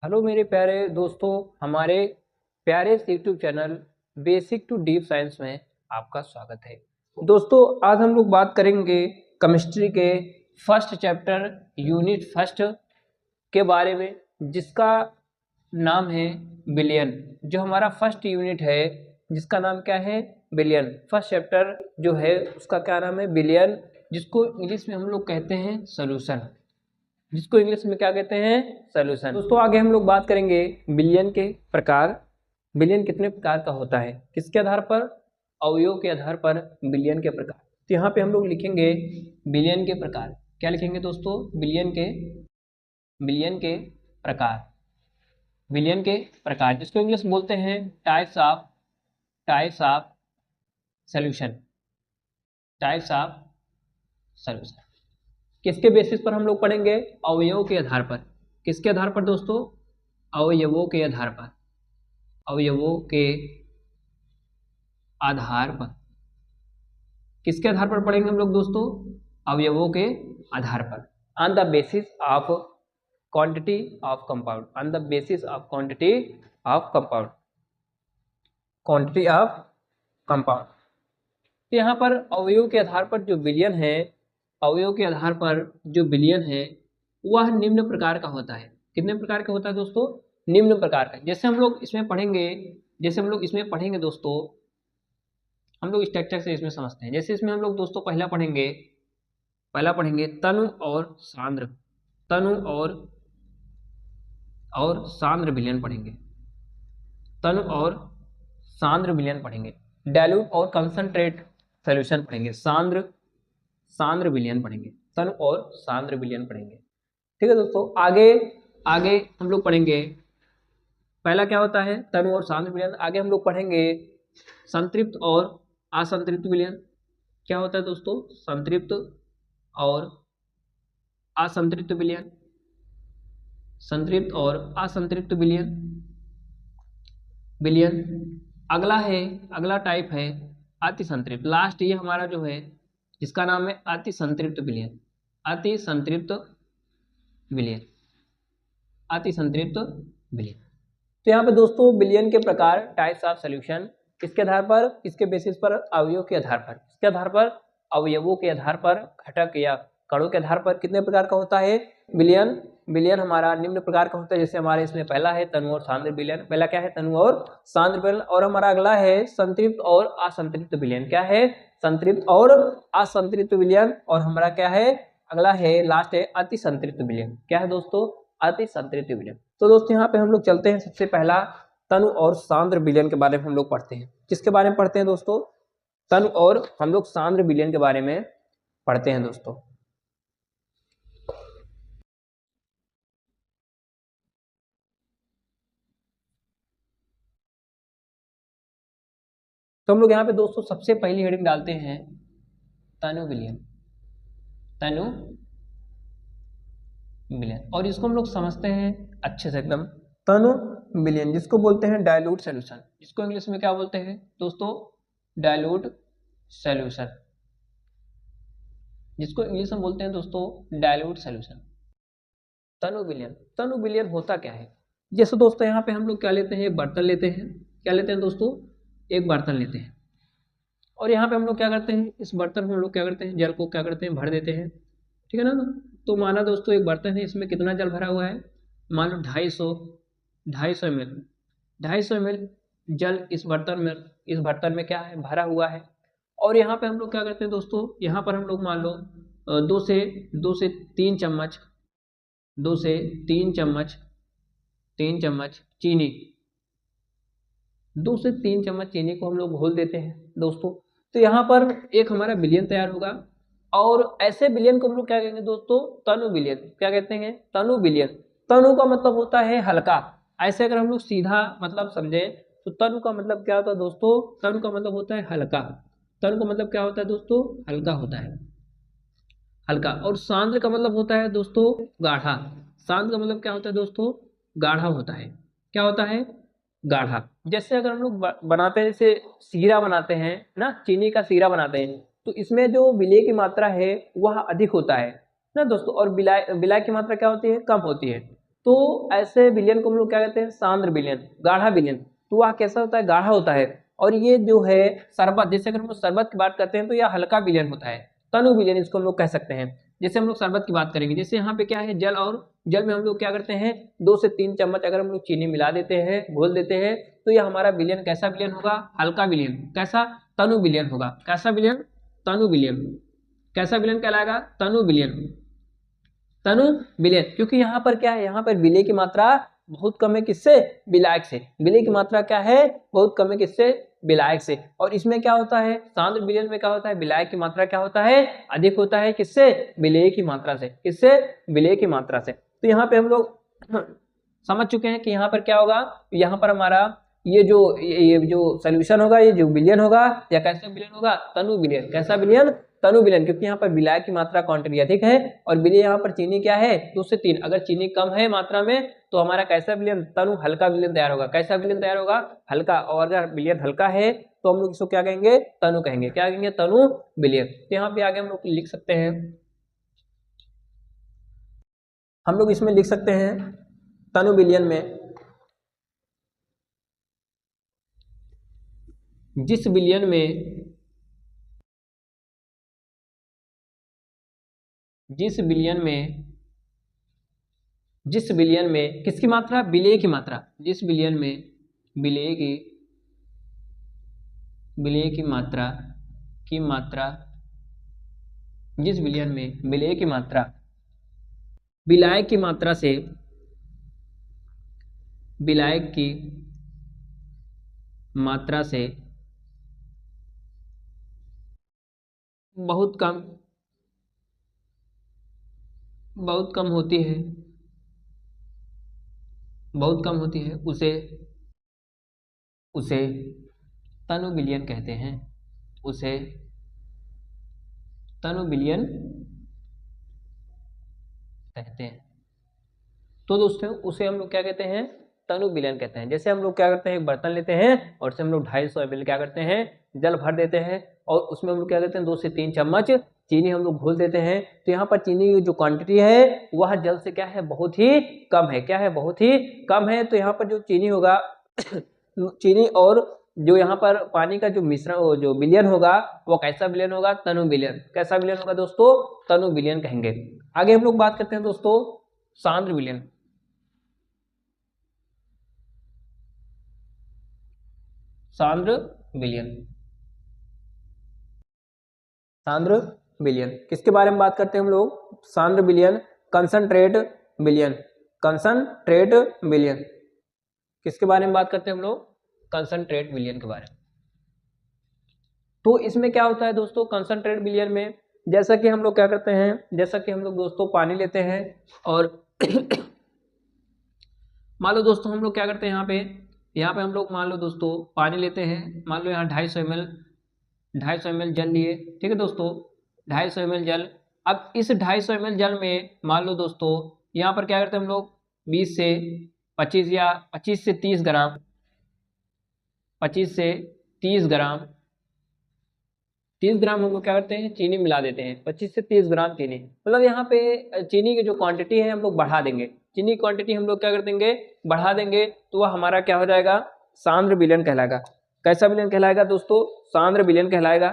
Hello मेरे प्यारे दोस्तों, हमारे प्यारे से YouTube channel basic to deep science में आपका स्वागत है। दोस्तों, आज हम लोग बात करेंगे केमिस्ट्री के फर्स्ट चैप्टर यूनिट फर्स्ट के बारे में, जिसका नाम है बिलियन। जो हमारा फर्स्ट यूनिट है जिसका नाम क्या है, बिलियन। फर्स्ट चैप्टर जो है उसका क्या नाम है, बिलियन, जिसको इंग्लिश में हम लोग कहते हैं सोल्यूशन। जिसको इंग्लिश में क्या कहते हैं, सॉल्यूशन। दोस्तों, आगे हम लोग बात करेंगे बिलियन के प्रकार। बिलियन कितने प्रकार का होता है, किसके आधार पर, अवयव के आधार पर बिलियन के प्रकार। तो यहाँ पे हम लोग लिखेंगे बिलियन के प्रकार। क्या लिखेंगे दोस्तों, बिलियन के प्रकार। बिलियन के प्रकार जिसको इंग्लिश बोलते हैं types of solution. Types of solution किसके बेसिस पर हम लोग पढ़ेंगे, अवयवों के आधार पर। किसके आधार पर दोस्तों, अवयवों के आधार पर। अवयवों के आधार पर। किसके आधार पर पढ़ेंगे हम लोग दोस्तों, अवयवों के आधार पर। On the basis of quantity of compound. On the basis of quantity of compound. Quantity of compound. तो यहाँ पर अवयव के आधार पर जो बिलियन है, अवयव के आधार पर जो बिलियन है वह निम्न प्रकार का होता है। कितने प्रकार का होता है दोस्तों, निम्न प्रकार का। जैसे हम लोग इसमें पढ़ेंगे दोस्तों, हम लोग स्ट्रक्चर से इसमें समझते हैं। जैसे इसमें हम लोग दोस्तों पहला पढ़ेंगे तनु और सांद्र। तनु और सांद्र विलयन पढ़ेंगे। तनु और सांद्र विलयन पढ़ेंगे। डाइल्यूट और कंसंट्रेट सॉल्यूशन पढ़ेंगे। सांद्र विलयन पढ़ेंगे। तनु और सांद्र विलयन पढ़ेंगे। ठीक है दोस्तों, आगे हम लोग पढ़ेंगे, पहला क्या होता है, तनु और सांद्र विलयन। आगे हम लोग पढ़ेंगे संतृप्त और असंतृप्त विलयन। क्या होता है दोस्तों, संतृप्त और असंतृप्त विलयन। संतृप्त और असंतृप्त विलयन। अगला टाइप है अति संतृप्त। लास्ट ये हमारा जो है इसका नाम है अति संतृप्त विलयन। अति संतृप्त विलयन। अति संतृप्त विलयन। तो यहाँ पे दोस्तों विलयन के प्रकार, टाइप्स ऑफ सॉल्यूशन, किसके आधार पर, किसके बेसिस पर, अवयव के आधार पर। किसके आधार पर, अवयवों के आधार पर, घटक या कणों के आधार पर कितने प्रकार का होता है विलयन हमारा निम्न प्रकार का होता है। जैसे हमारे इसमें पहला है तनु और सांद्र विलयन। पहला क्या है, तनु और सांद्र विलयन। और हमारा अगला है संतृप्त और असंतृप्त विलयन। क्या है, संतृप्त और असंतृप्त विलयन। और हमारा क्या है, अगला है, लास्ट है अति संतृप्त विलयन। क्या है दोस्तों, अति संतृप्त विलयन। तो दोस्तों यहाँ पे हम लोग चलते हैं, सबसे पहला तनु और सांद्र विलयन के बारे में हम लोग पढ़ते हैं। किसके बारे में पढ़ते हैं दोस्तों, तनु और हम लोग सांद्र विलयन के बारे में पढ़ते हैं दोस्तों। तो हम लोग यहाँ पे दोस्तों सबसे पहली हेडिंग डालते हैं तनु विलयन। तनु विलयन, और इसको हम लोग समझते हैं अच्छे से एकदम। तनु विलयन जिसको बोलते हैं डाइल्यूट सॉल्यूशन। इसको इंग्लिश में क्या बोलते हैं दोस्तों, डाइल्यूट सॉल्यूशन। जिसको इंग्लिश में बोलते हैं दोस्तों डाइल्यूट सॉल्यूशन। तनु विलयन होता क्या है, जैसे दोस्तों यहाँ पे हम लोग क्या लेते हैं, एक बर्तन लेते हैं। क्या लेते हैं दोस्तों, एक बर्तन लेते हैं। और यहाँ पे हम लोग क्या करते हैं, इस बर्तन में हम लोग क्या करते हैं, जल को क्या करते हैं, भर देते हैं। ठीक है ना। तो माना दोस्तों एक बर्तन है, इसमें कितना जल भरा हुआ है, मान लो 250 ml। 250 ml जल इस बर्तन में क्या है, भरा हुआ है। और यहाँ पे हम लोग क्या करते हैं दोस्तों, यहाँ पर हम लोग मान लो 2 से 3 चम्मच 2 से 3 चम्मच चीनी 2 से 3 चम्मच चीनी को हम लोग घोल देते हैं दोस्तों। तो यहाँ पर एक हमारा विलयन तैयार होगा। और ऐसे विलयन को हम लोग क्या कहेंगे दोस्तों, तनु विलयन। क्या कहते हैं, तनु विलयन। तनु का मतलब होता है हल्का। ऐसे अगर हम लोग सीधा मतलब समझे तो तनु का मतलब क्या होता है दोस्तों, तनु का मतलब होता है हल्का। तनु का मतलब क्या होता है दोस्तों, हल्का होता है, हल्का। और सांद्र का मतलब होता है दोस्तों गाढ़ा। सांद्र का मतलब क्या होता है दोस्तों, गाढ़ा होता है। क्या होता है, गाढ़ा। जैसे अगर हम लोग बनाते हैं, जैसे सीरा बनाते हैं ना, चीनी का सीरा बनाते हैं, तो इसमें जो विलय की मात्रा है वह अधिक होता है ना दोस्तों, और विलाय की मात्रा क्या होती है, कम होती है। तो ऐसे विलयन को हम लोग क्या कहते हैं, सांद्र विलयन, गाढ़ा विलयन। तो वह कैसा होता है, गाढ़ा होता है। और ये जो है शरबत, जैसे अगर हम लोग शरबत की बात करते हैं तो यह हल्का विलयन होता है, तनु विलयन इसको हम लोग कह सकते हैं। जैसे हम लोग शरबत की बात करेंगे, जैसे यहाँ पे क्या है जल, और जल में हम लोग क्या करते हैं 2 से 3 चम्मच अगर हम लोग चीनी मिला देते हैं, घोल देते हैं, तो यह हमारा विलयन कैसा विलयन होगा, हल्का विलयन। कैसा, तनु विलयन होगा। कैसा विलयन, तनु विलयन। कैसा विलयन कहलाएगा, तनु विलयन। तनु विलयन, क्योंकि यहाँ पर क्या है, यहाँ पर विलय की मात्रा बहुत कम है, किससे, विलायक से। विलय की मात्रा क्या है, बहुत कम है, किससे, विलायक से। और इसमें क्या होता है, सांद्र विलयन में क्या होता है, विलायक की मात्रा क्या होता है, अधिक होता है, किससे, विलय की मात्रा से। किससे, विलय की मात्रा से। तो यहाँ पे हम लोग समझ चुके हैं कि यहाँ पर क्या होगा, यहाँ पर हमारा ये जो सोल्यूशन होगा, ये जो विलयन होगा, या कैसा विलयन होगा, तनु विलयन। कैसा विलयन, तनु विलयन, क्योंकि यहाँ पर विलायक की मात्रा क्वांटिटी अधिक है, और विलय यहाँ पर चीनी क्या है 2 से 3। अगर चीनी कम है मात्रा में तो हमारा कैसा विलयन, तनु हल्का विलयन तैयार होगा। कैसा विलयन तैयार होगा, हल्का। और अगर विलयन हल्का है तो हम लोग इसको क्या कहेंगे, तनु कहेंगे। क्या कहेंगे, तनु विलयन। तो यहाँ पे आगे हम लोग लिख सकते हैं, हम लोग इसमें लिख सकते हैं तनु विलयन में, जिस विलयन में, जिस विलयन में, जिस विलयन में किसकी मात्रा, विलय की मात्रा। जिस विलयन में विलय की मात्रा जिस विलयन में विलय की मात्रा विलायक की मात्रा से, विलायक की मात्रा से बहुत कम होती है, बहुत कम होती है, उसे तनु विलयन कहते हैं। उसे तनु विलयन कहते हैं। तो दोस्तों उसे हम लोग क्या कहते हैं, तनु विलयन कहते हैं। जैसे हम लोग क्या करते हैं, एक बर्तन लेते हैं और उससे हम लोग 250 ml क्या करते हैं, जल भर देते हैं, और उसमें हम लोग क्या करते हैं 2 से 3 चम्मच चीनी हम लोग घोल देते हैं। तो यहाँ पर चीनी की जो क्वांटिटी है वह जल से क्या है, बहुत ही कम है। क्या है, बहुत ही कम है। तो यहाँ पर जो चीनी होगा चीनी और जो यहाँ पर पानी का जो मिश्रण, जो विलयन होगा, वो कैसा विलयन होगा, तनु विलयन। कैसा विलयन होगा दोस्तों, तनु विलयन कहेंगे। आगे हम लोग बात करते हैं दोस्तों सांद्र विलयन। सांद्र विलयन, सांद्र विलयन किसके बारे में बात करते हैं हम लोग, सांद्र विलयन, कंसंट्रेट विलयन। कंसंट्रेट विलयन किसके बारे में बात करते हैं हम लोग, कंसंट्रेट विलयन के बारे में। तो इसमें क्या होता है दोस्तों, कंसंट्रेट विलयन में जैसा कि हम लोग क्या करते हैं, जैसा कि हम लोग दोस्तों पानी लेते हैं, और मान लो दोस्तों हम लोग क्या करते हैं, यहाँ पे हम लोग मान लो दोस्तों पानी लेते हैं, मान लो यहाँ 250 ml जल लिए, ठीक है दोस्तों, 250 ml जल। अब इस 250 ml जल में मान लो दोस्तों यहाँ पर क्या करते हैं हम लोग 20 से 25 या 25 से 30 ग्राम, 25 से 30 ग्राम, 30 ग्राम हम लोग क्या करते हैं, चीनी मिला देते हैं। 25 से 30 ग्राम चीनी, मतलब यहाँ पे चीनी की जो क्वांटिटी है हम लोग बढ़ा देंगे। चीनी की क्वांटिटी हम लोग क्या कर देंगे, बढ़ा देंगे, तो वह हमारा क्या हो जाएगा, सांद्र विलयन कहलाएगा। कैसा विलयन कहलाएगा दोस्तों, सांद्र विलयन कहलाएगा।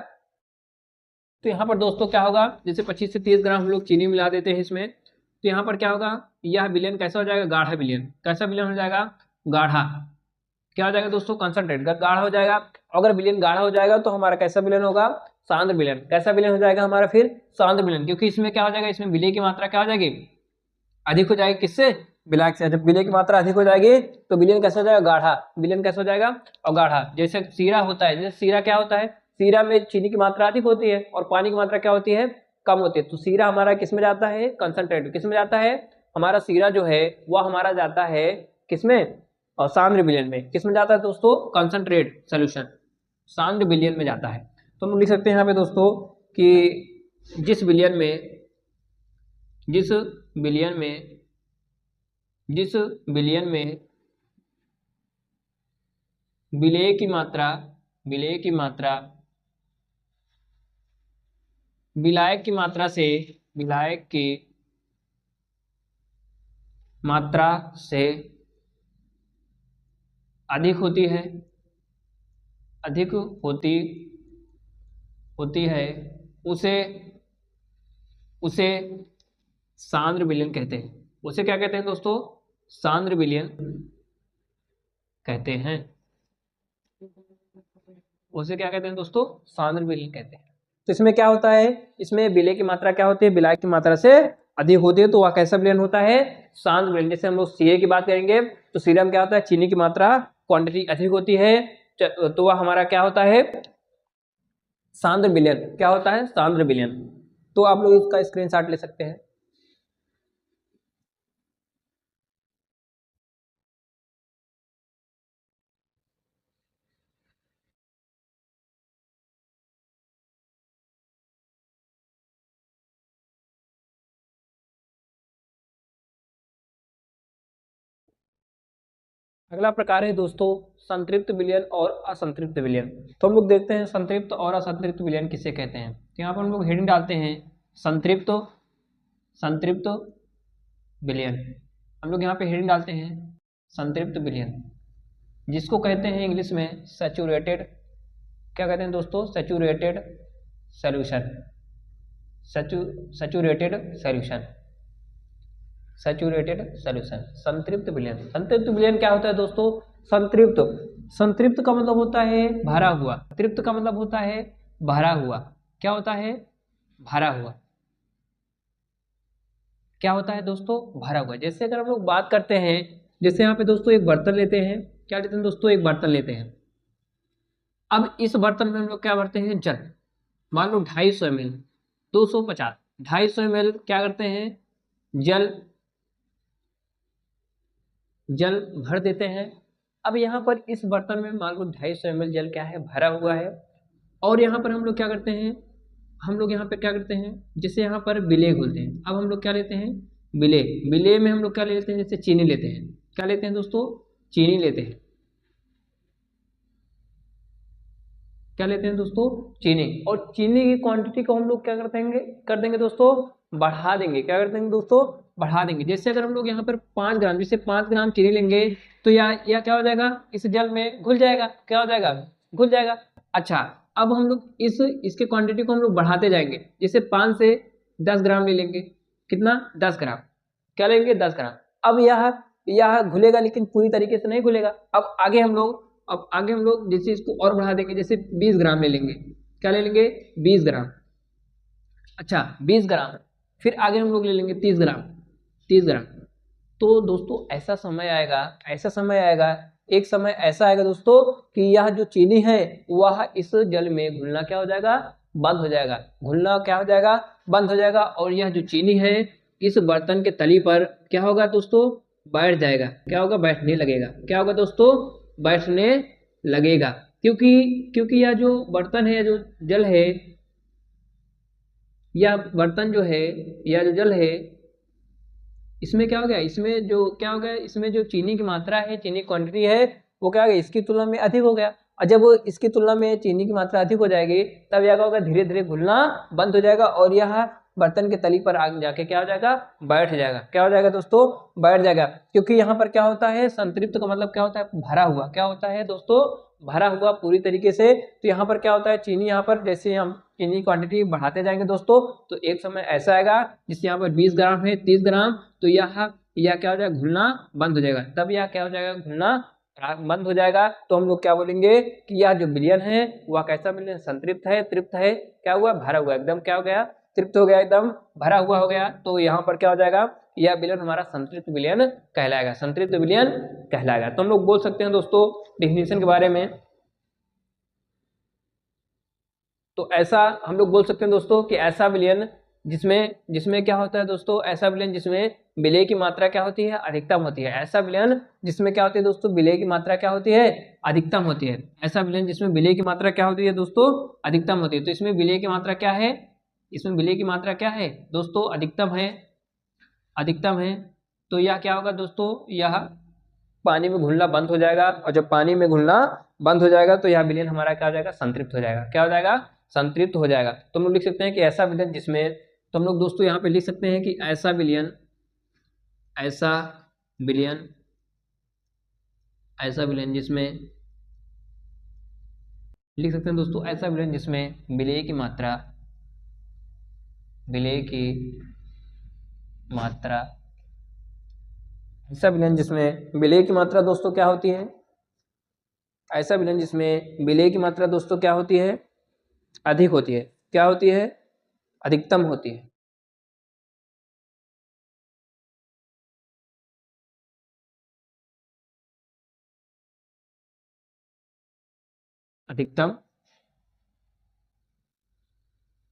तो यहाँ पर दोस्तों क्या होगा, जैसे 25 से 30 ग्राम हम लोग चीनी मिला देते हैं इसमें, तो यहाँ पर क्या होगा, यह विलयन कैसा हो जाएगा, गाढ़ा विलयन। कैसा विलयन हो जाएगा, गाढ़ा। क्या हो जाएगा दोस्तों, कंसंट्रेट, गाढ़ा हो जाएगा। अगर विलयन गाढ़ा हो जाएगा तो हमारा कैसा विलयन होगा, सांद्र विलयन। कैसा विलयन हो जाएगा हमारा फिर, सांद्र विलयन, क्योंकि इसमें क्या हो जाएगा, इसमें विलय की मात्रा क्या हो जाएगी, अधिक हो जाएगी। किससे, विलायक से। जब विलय की मात्रा अधिक हो जाएगी तो विलयन कैसा हो जाएगा, गाढ़ा। विलयन कैसा हो जाएगा, और गाढ़ा। जैसे सीरा होता है, जैसे सीरा क्या होता है, सीरा में चीनी की मात्रा अधिक होती है और पानी की मात्रा क्या होती है, कम होती है। तो सीरा हमारा किस में जाता है, कंसंट्रेट। किस में जाता है, हमारा सीरा जो है वह हमारा जाता है किसमें, और सांद्र विलयन में। किस में जाता है दोस्तों, कंसंट्रेट सॉल्यूशन, सांद्र विलयन में जाता है। तो हम लिख सकते हैं यहाँ पे दोस्तों कि जिस विलयन में विलय की मात्रा विलायक की मात्रा से, विलायक की मात्रा से अधिक होती है, अधिक होती है, उसे उसे सांद्र विलयन कहते हैं। उसे क्या कहते हैं दोस्तों? सांद्र विलयन कहते हैं। उसे क्या कहते हैं दोस्तों? सांद्र विलयन कहते हैं। तो इसमें क्या होता है? इसमें विलय की मात्रा क्या होती है? विलायक की मात्रा से अधिक होती है, तो वह कैसा विलयन होता है? सांद्र विलयन। जैसे हम लोग सीए की बात करेंगे तो सीरम में क्या होता है? चीनी की मात्रा क्वांटिटी अधिक होती है, तो वह हमारा क्या होता है? सांद्र विलयन। क्या होता है? सांद्र विलयन। तो आप लोग इसका स्क्रीनशॉट ले सकते हैं। अगला प्रकार है दोस्तों संतृप्त विलयन और असंतृप्त विलयन। तो हम लोग देखते हैं संतृप्त और असंतृप्त विलयन किसे कहते हैं। तो यहाँ पर हम लोग हेडिंग डालते हैं संतृप्त संतृप्त विलयन। हम लोग यहाँ पे हेडिंग डालते हैं संतृप्त विलयन, जिसको कहते हैं इंग्लिश में सैचुरेटेड। क्या कहते हैं दोस्तों? Saturated solution. Saturated solution, saturated solution, संतृप्त विलयन। संतृप्त विलयन क्या होता है दोस्तों? संतृप्त, संतृप्त का मतलब होता है भरा हुआ, तृप्त का मतलब होता है भरा हुआ। क्या होता है? भरा हुआ। क्या होता है दोस्तों? भरा हुआ। जैसे अगर हम लोग बात करते हैं, जैसे यहाँ पे दोस्तों एक बर्तन लेते हैं। क्या लेते हैं दोस्तों? एक बर्तन लेते हैं। अब इस बर्तन में हम लोग क्या भरते हैं? जल। मान लो 250 ml, 250, 250 ml क्या करते हैं? जल भर देते हैं। अब यहाँ पर इस बर्तन में मान लो 250 ml जल क्या है? भरा हुआ है। और यहाँ पर हम लोग क्या करते हैं? हम लोग यहाँ पे क्या करते हैं? जैसे यहाँ पर विलेय घोलते हैं। अब हम लोग क्या लेते हैं? विलेय। विलेय में हम लोग क्या लेते हैं? जैसे चीनी लेते हैं। क्या लेते हैं दोस्तों? चीनी लेते हैं। क्या लेते हैं दोस्तों? चीनी। और चीनी की क्वांटिटी को हम लोग क्या कर देंगे दोस्तों? बढ़ा देंगे। क्या कर देंगे दोस्तों? बढ़ा देंगे। जैसे अगर हम लोग यहाँ पर 5 ग्राम, जैसे 5 ग्राम चीनी लेंगे तो या क्या हो जाएगा? इस जल में घुल जाएगा। क्या हो जाएगा? घुल जाएगा। अच्छा, अब हम लोग इसके क्वांटिटी को हम लोग बढ़ाते जाएंगे। जैसे 5 से 10 ग्राम ले लेंगे। कितना? 10 ग्राम। क्या लेंगे? 10 ग्राम। अब यह घुलेगा, लेकिन पूरी तरीके से नहीं घुलेगा। अब आगे हम लोग जैसे इसको और बढ़ा देंगे। जैसे 20 ग्राम ले लेंगे। क्या ले लेंगे? 20 ग्राम। अच्छा, 20 ग्राम। फिर आगे हम लोग ले लेंगे 30 ग्राम। 30 ग्राम। तो दोस्तों ऐसा समय आएगा, एक समय ऐसा आएगा दोस्तों कि यह जो चीनी है वह इस जल में घुलना क्या हो जाएगा? बंद हो जाएगा। घुलना क्या हो जाएगा? बंद हो जाएगा। और यह जो चीनी है इस बर्तन के तली पर क्या होगा दोस्तों? बैठ जाएगा। क्या होगा? बैठने लगेगा। क्या होगा दोस्तों? बैठने लगेगा। क्योंकि यह जो बर्तन है, जो जल है, यह बर्तन जो है, यह जो जल है, इसमें क्या हो गया? इसमें जो चीनी की मात्रा है, चीनी क्वांटिटी है, वो क्या हो गया? इसकी तुलना में अधिक हो गया। और जब इसकी तुलना में चीनी की मात्रा अधिक हो जाएगी तब यह क्या होगा? धीरे धीरे घुलना बंद हो जाएगा और यह बर्तन के तली पर आगे जाके क्या हो जाएगा? बैठ जाएगा। क्या हो जाएगा दोस्तों? बैठ जाएगा। क्योंकि यहाँ पर क्या होता है? संतृप्त का मतलब क्या होता है? भरा हुआ। क्या होता है दोस्तों? भरा हुआ पूरी तरीके से। तो यहाँ पर क्या होता है? चीनी, यहाँ पर जैसे हम चीनी क्वांटिटी बढ़ाते जाएंगे दोस्तों, तो एक समय ऐसा आएगा जिससे यहाँ पर 20 ग्राम है, 30 ग्राम, तो यह क्या हो जाएगा? घुलना बंद हो जाएगा। तब यह क्या हो जाएगा? घुलना बंद हो जाएगा। तो हम लोग क्या बोलेंगे कि यह जो विलयन है वह कैसा विलयन? संतृप्त है, तृप्त है। क्या हुआ? भरा हुआ। एकदम क्या हो गया? तृप्त हो गया, एकदम भरा हुआ हो गया। तो यहाँ पर क्या हो जाएगा? यह विलयन हमारा संतृप्त विलयन कहलाएगा। संतृप्त विलयन कहलाएगा। तो हम लोग बोल सकते हैं दोस्तों डेफिनेशन के बारे में। तो ऐसा हम लोग बोल सकते हैं दोस्तों कि ऐसा विलयन जिसमें क्या होता है दोस्तों? ऐसा विलयन जिसमें विलेय की मात्रा क्या होती है? अधिकतम होती है। ऐसा विलयन जिसमें क्या होती है दोस्तों? विलेय की मात्रा क्या होती है? अधिकतम होती है। ऐसा विलयन जिसमें विलेय की मात्रा क्या होती है दोस्तों? अधिकतम होती है। तो इसमें विलेय की मात्रा क्या है? इसमें विलेय की मात्रा क्या है दोस्तों? अधिकतम है। अधिकतम है। तो यह क्या होगा दोस्तों? यह पानी में घुलना बंद हो जाएगा। और जब पानी में घुलना बंद हो जाएगा तो यह विलयन हमारा क्या हो जाएगा? संतृप्त हो जाएगा। क्या हो जाएगा? संतृप्त हो जाएगा। तो हम लोग लिख सकते हैं कि ऐसा विलयन जिसमें, तो हम लोग दोस्तों यहाँ पे लिख सकते हैं कि ऐसा विलयन विलयन, ऐसा विलयन जिसमें लिख सकते हैं दोस्तों, ऐसा विलयन जिसमें विलेय की मात्रा, विलेय की मात्रा, ऐसा विलयन जिसमें विलेय की मात्रा दोस्तों क्या होती है, ऐसा विलयन जिसमें विलेय की मात्रा दोस्तों क्या होती है, अधिक होती है। क्या होती है, अधिकतम होती है। अधिकतम,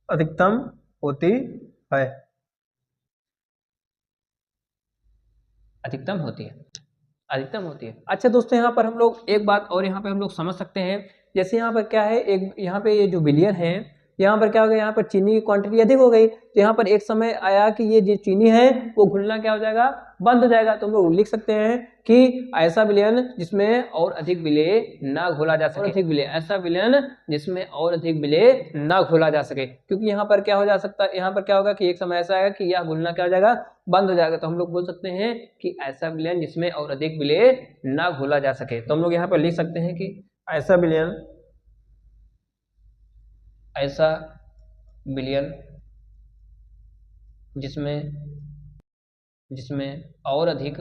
अधिकतम होती है, अधिकतम होती है, अधिकतम होती है। अच्छा दोस्तों, यहाँ पर हम लोग एक बात और यहाँ पे हम लोग समझ सकते हैं। जैसे यहाँ पर क्या है, एक यहाँ पे ये जो विलियन है, यहाँ पर क्या हो गया, यहाँ पर चीनी की क्वांटिटी अधिक हो गई, तो यहाँ पर एक समय आया कि ये जो चीनी है वो घुलना क्या हो जाएगा, बंद हो जाएगा। तो हम लोग लिख सकते हैं कि ऐसा विलयन जिसमें और अधिक विलेय ना घोला जा सके, अधिक विलेय, ऐसा विलयन जिसमें और अधिक विलेय ना घोला जा सके। क्योंकि यहाँ पर क्या हो जा सकता है, यहाँ पर क्या होगा कि एक समय ऐसा आएगा कि यह घुलना क्या हो जाएगा, बंद हो जाएगा। तो हम लोग बोल सकते हैं कि ऐसा विलयन जिसमें और अधिक विलेय ना घोला जा सके। तो हम लोग यहाँ पर लिख सकते हैं कि ऐसा विलयन, ऐसा विलयन जिसमें जिसमें और अधिक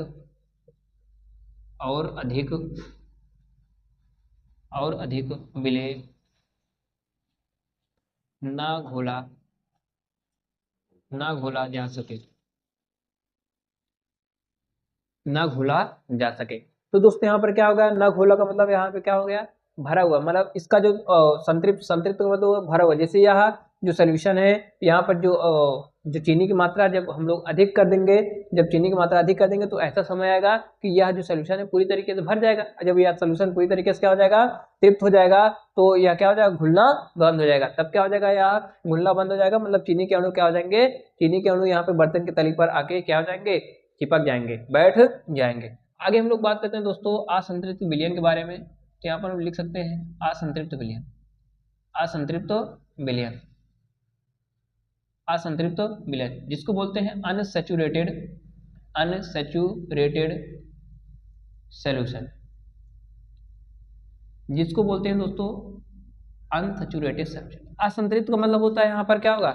और अधिक और अधिक विलेय ना घोला ना घोला जा सके, ना घोला जा सके। तो दोस्तों यहाँ पर क्या होगा, ना घोला का मतलब यहाँ पे क्या हो गया, भरा हुआ। मतलब इसका जो संतृप्त, संतृप्त का मतलब भरा हुआ। जैसे यहाँ जो सोल्यूशन है, यहाँ पर जो चीनी की मात्रा जब हम लोग अधिक कर देंगे, जब चीनी की मात्रा अधिक कर देंगे तो ऐसा समय आएगा कि यह जो सोल्यूशन है पूरी तरीके से भर जाएगा। जब यह सोल्यूशन पूरी तरीके से क्या हो जाएगा, तृप्त हो जाएगा, तो यह क्या हो जाएगा, घुलना बंद हो जाएगा। तब क्या हो जाएगा, यह घुलना बंद हो जाएगा, मतलब चीनी के अणु क्या हो जाएंगे, चीनी के अणु यहाँ पे बर्तन के तली पर आके क्या हो जाएंगे, चिपक जाएंगे, बैठ जाएंगे। आगे हम लोग बात करते हैं दोस्तों असंतृप्त विलयन के बारे में। तो यहाँ पर हम लिख सकते हैं असंतृप्त विलयन, असंतृप्त विलयन, असंतृप्त विलयन जिसको बोलते हैं अनसैचुरेटेड, अनसैचुरेटेड सॉल्यूशन, जिसको बोलते हैं दोस्तों अनसैचुरेटेड सॉल्यूशन। असंतृप्त का मतलब होता है यहाँ पर क्या होगा,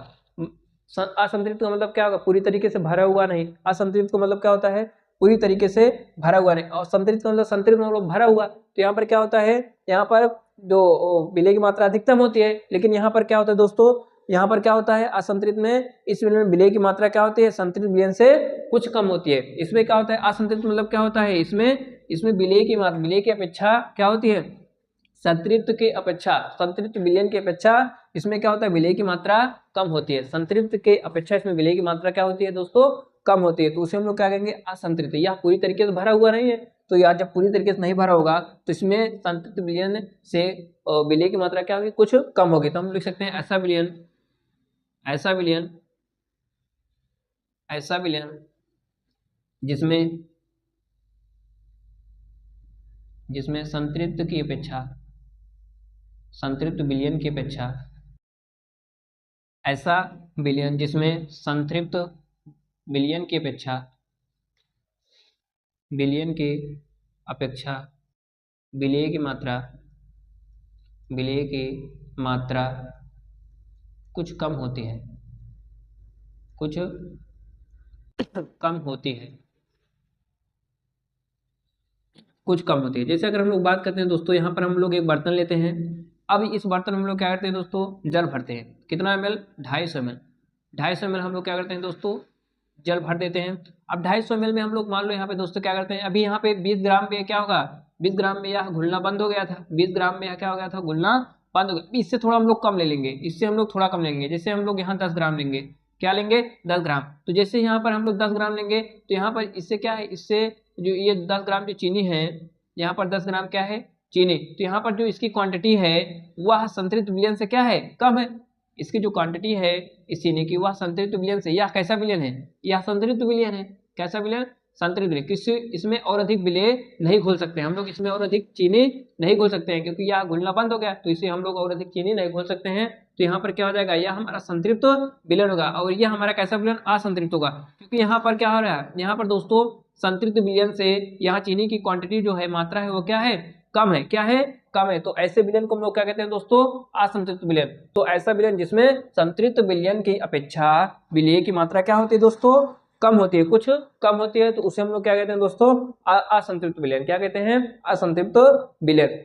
असंतृप्त का मतलब क्या होगा, पूरी तरीके से भरा हुआ नहीं। असंतृप्त का मतलब क्या होता है, पूरी तरीके से भरा हुआ नहीं। और संतृप्त मतलब, संतृप्त मतलब भरा हुआ। तो यहाँ पर क्या होता है, यहाँ पर जो विलेय की मात्रा अधिकतम होती है, लेकिन यहाँ पर क्या होता है दोस्तों, यहाँ पर क्या होता है असंतृप्त में, इस विलयन में विलेय की मात्रा क्या होती है, संतृप्त विलयन से कुछ कम होती है। इसमें क्या होता है, असंतृप्त मतलब क्या होता है, इसमें विलेय की मात्रा, विलेय की अपेक्षा क्या होती है, संतृप्त के अपेक्षा, संतृप्त विलयन की अपेक्षा इसमें क्या होता है, विलेय की मात्रा कम होती है। संतृप्त के अपेक्षा इसमें विलेय की मात्रा क्या होती है दोस्तों, कम होती है। तो उसे हम लोग क्या कहेंगे, असंतृप्त। यह पूरी तरीके से भरा हुआ नहीं है, तो यार जब पूरी तरीके से नहीं भरा होगा तो इसमें संतृप्त विलयन से विलेय की मात्रा क्या होगी, कुछ कम होगी। तो हम लिख सकते हैं ऐसा विलयन, ऐसा विलयन, ऐसा विलयन जिसमें जिसमें संतृप्त की अपेक्षा, संतृप्त विलयन की अपेक्षा, ऐसा विलयन जिसमें संतृप्त विलयन की अपेक्षा, विलयन की अपेक्षा विलेय की मात्रा, विलेय की मात्रा कुछ कम होती है, कुछ कम होती है, कुछ कम होती है। जैसे अगर हम लोग बात करते हैं दोस्तों, यहाँ पर हम लोग एक बर्तन लेते हैं। अब इस बर्तन में हम लोग क्या करते हैं दोस्तों, जल भरते हैं। कितना ml, 250 ml, 250 ml हम लोग क्या करते हैं दोस्तों, जल भर देते हैं। अब 250 ml में हम लोग मान लो यहाँ पे दोस्तों क्या करते हैं, अभी यहाँ पे 20 ग्राम में क्या होगा, 20 ग्राम में यह घुलना बंद हो गया था, 20 ग्राम में यह क्या हो गया था, घुलना बंद हो गया। इससे थोड़ा हम लोग कम ले लेंगे, इससे हम लोग थोड़ा कम लेंगे। जैसे हम लोग यहाँ 10 ग्राम लेंगे, क्या लेंगे, 10 ग्राम। तो जैसे यहाँ पर हम लोग 10 ग्राम लेंगे, तो यहाँ पर इससे क्या है, इससे जो ये 10 ग्राम जो चीनी है, यहाँ पर 10 ग्राम क्या है, चीनी। तो यहाँ पर जो इसकी क्वांटिटी है वह संतृप्त विलयन से क्या है, कम है। इसकी जो क्वांटिटी है इस चीनी की, वह संतृप्त विलयन से, यह कैसा विलयन है, यह संतृप्त विलयन है। कैसा विलयन, संतृप्त विलयन। किसी इसमें और अधिक विलेय नहीं घोल सकते हम लोग, इसमें और अधिक चीनी नहीं घोल सकते हैं, क्योंकि यह घुलना बंद हो गया, तो इसे हम लोग और अधिक चीनी नहीं घोल सकते हैं। तो यहाँ पर क्या हो जाएगा, यह हमारा संतृप्त विलयन होगा, और यह हमारा कैसा विलयन, असंतृप्त होगा। क्योंकि यहाँ पर क्या हो रहा है, यहाँ पर दोस्तों संतृप्त विलयन से यहाँ चीनी की क्वांटिटी जो है, मात्रा है, वो क्या है, कम है। क्या है, कम है। तो ऐसे विलयन को हम लोग क्या कहते हैं दोस्तों, असंतृप्त विलयन। तो ऐसा विलयन जिसमें संतृप्त विलयन की अपेक्षा विलेय की मात्रा क्या होती है दोस्तों, कम होती है, कुछ कम होती है, तो उसे हम लोग क्या कहते हैं दोस्तों, असंतृप्त विलयन। क्या कहते हैं, असंतृप्त विलयन।